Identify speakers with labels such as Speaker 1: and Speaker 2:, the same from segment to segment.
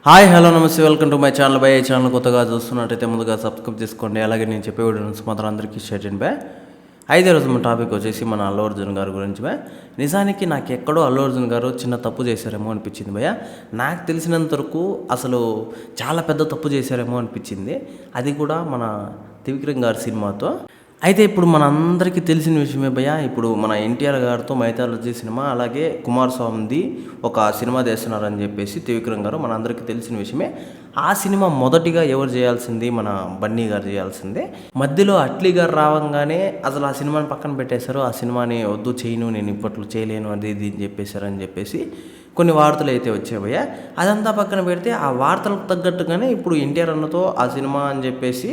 Speaker 1: Hi hello నమస్తే welcome to my channel by. ఈ channel కొత్తగా చూస్తున్నట్టయితే ముందుగా సబ్స్క్రైబ్ చేసుకోండి. అలాగే నేను చెప్పే వీడియోస్ మాత్రం అందరికీ షేర్ చేయండి బై. అయితే రోజు మన టాపిక్ వచ్చేసి మన అల్లు అర్జున్ గారి గురించి బై. నిజానికి నాకు ఎక్కడో అల్లు అర్జున్ గారు చిన్న తప్పు చేశారేమో అనిపించింది భయ్య. నాకు తెలిసినంత వరకు అసలు చాలా పెద్ద తప్పు చేశారేమో అనిపించింది. అది కూడా మన త్రివిక్రమ్ గారి సినిమాతో. అయితే ఇప్పుడు మన అందరికీ తెలిసిన విషయమే భయ్య. ఇప్పుడు మన ఎన్టీఆర్ గారితో మైథాలజీ సినిమా, అలాగే కుమార్ స్వామిది ఒక సినిమా చేస్తున్నారని చెప్పేసి త్రివిక్రమ్ గారు మన అందరికీ తెలిసిన విషయమే. ఆ సినిమా మొదటిగా ఎవరు చేయాల్సింది? మన బన్నీ గారు చేయాల్సిందే. మధ్యలో అట్లీ గారు రావంగానే అసలు ఆ సినిమాని పక్కన పెట్టేశారు. ఆ సినిమాని వద్దు, చేయను, నేను ఇప్పట్లో చేయలేను, అది ఇది అని చెప్పేశారని చెప్పేసి కొన్ని వార్తలు అయితే వచ్చాయి భయ్య. అదంతా పక్కన పెడితే ఆ వార్తలకు తగ్గట్టుగానే ఇప్పుడు ఎన్టీఆర్ అన్నతో ఆ సినిమా అని చెప్పేసి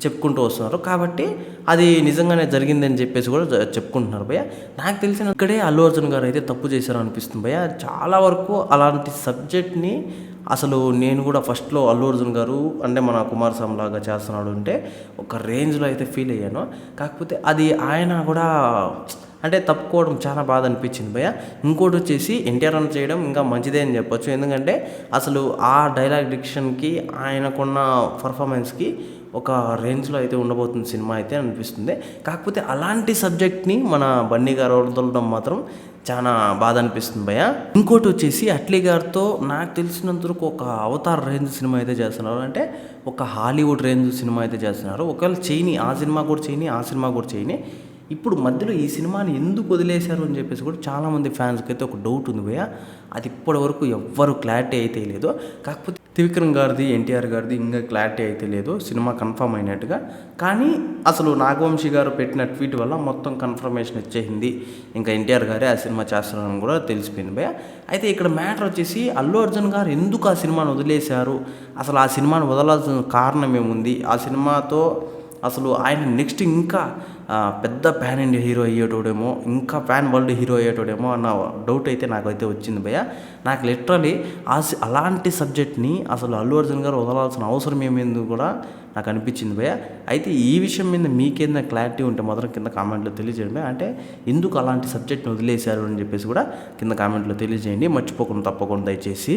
Speaker 1: చెప్పుకుంటూ వస్తున్నారు. కాబట్టి అది నిజంగానే జరిగిందని చెప్పేసి కూడా చెప్పుకుంటున్నారు భయ్య. నాకు తెలిసిన ఇక్కడే అల్లు అర్జున్ గారు అయితే తప్పు చేశారు అనిపిస్తుంది భయ్య. చాలా వరకు అలాంటి సబ్జెక్ట్ని అసలు నేను కూడా ఫస్ట్లో అల్లు అర్జున్ గారు అంటే మన కుమార్ స్వామి లాగా చేస్తున్నాడు అంటే ఒక రేంజ్లో అయితే ఫీల్ అయ్యాను. కాకపోతే అది ఆయన కూడా అంటే తప్పుకోవడం చాలా బాధ అనిపించింది భయ్య. ఇంకోటి వచ్చేసి ఎన్టీఆర్ అని చేయడం ఇంకా మంచిదే అని చెప్పొచ్చు. ఎందుకంటే అసలు ఆ డైలాగ్ డిక్షన్కి ఆయనకున్న పర్ఫార్మెన్స్కి ఒక రేంజ్లో అయితే ఉండబోతుంది సినిమా అయితే అనిపిస్తుంది. కాకపోతే అలాంటి సబ్జెక్ట్ని మన బన్నీ గారు వదలడం మాత్రం చాలా బాధ అనిపిస్తుంది భయ్య. ఇంకోటి వచ్చేసి అట్లీ గారితో నాకు తెలిసినంతవరకు ఒక అవతార్ రేంజ్ సినిమా అయితే చేస్తున్నారు. అంటే ఒక హాలీవుడ్ రేంజ్ సినిమా అయితే చేస్తున్నారు. ఒకవేళ చేయని ఆ సినిమా కూడా చేయని, ఆ సినిమా కూడా చేయని, ఇప్పుడు మధ్యలో ఈ సినిమాని ఎందుకు వదిలేశారు అని చెప్పేసి కూడా చాలామంది ఫ్యాన్స్కి అయితే ఒక డౌట్ ఉంది భయ్య. అది ఇప్పటి వరకు ఎవ్వరు క్లారిటీ అయితే లేదు. కాకపోతే త్రివిక్రమ్ గారిది, ఎన్టీఆర్ గారిది ఇంకా క్లారిటీ అయితే లేదు సినిమా కన్ఫర్మ్ అయినట్టుగా. కానీ అసలు నాగవంశీ గారు పెట్టిన ట్వీట్ వల్ల మొత్తం కన్ఫర్మేషన్ వచ్చేసింది. ఇంకా ఎన్టీఆర్ గారే ఆ సినిమా చేస్తున్నారని కూడా తెలిసిపోయింది భయ్య. అయితే ఇక్కడ మ్యాటర్ వచ్చేసి అల్లు అర్జున్ గారు ఎందుకు ఆ సినిమాను వదిలేశారు, అసలు ఆ సినిమాను వదలాల్సిన కారణం ఏముంది, ఆ సినిమాతో అసలు ఆయన నెక్స్ట్ ఇంకా పెద్ద ప్యాన్ ఇండియా హీరో అయ్యేటోడేమో, ఇంకా ప్యాన్ వరల్డ్ హీరో అయ్యేటోడేమో అన్న డౌట్ అయితే నాకైతే వచ్చింది భయ్య. నాకు లిటరలీ అలాంటి సబ్జెక్ట్ని అసలు అల్లు అర్జున్ గారు వదలాల్సిన అవసరం ఏమైంది కూడా నాకు అనిపించింది భయ్య. అయితే ఈ విషయం మీద మీకేందా క్లారిటీ ఉంటే మాత్రం కింద కామెంట్లో తెలియజేయండి. అంటే ఎందుకు అలాంటి సబ్జెక్ట్ని వదిలేశారు అని చెప్పేసి కూడా కింద కామెంట్లో తెలియజేయండి. మర్చిపోకుండా తప్పకుండా దయచేసి.